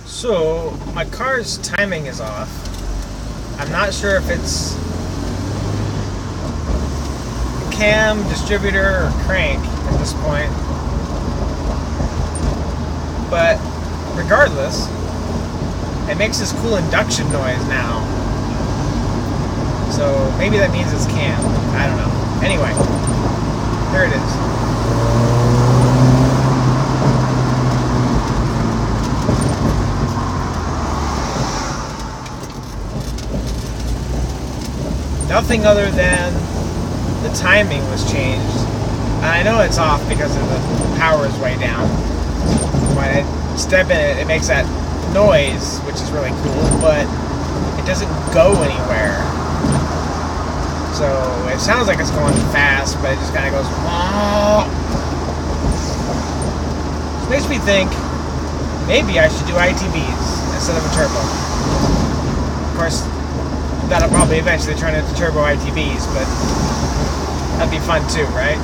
So, my car's timing is off. I'm not sure if it's cam, distributor, or crank at this point. But regardless, it makes this cool induction noise now. So maybe that means it's cam. I don't know. Anyway, there it is. Nothing other than the timing was changed. And I know it's off because of the power is way down. When I step in it, it makes that noise, which is really cool, but it doesn't go anywhere. So it sounds like it's going fast, but it just kind of goes. It makes me think maybe I should do ITBs instead of a turbo. Of course, that'll probably eventually turn into turbo ITBs, but that'd be fun too, right?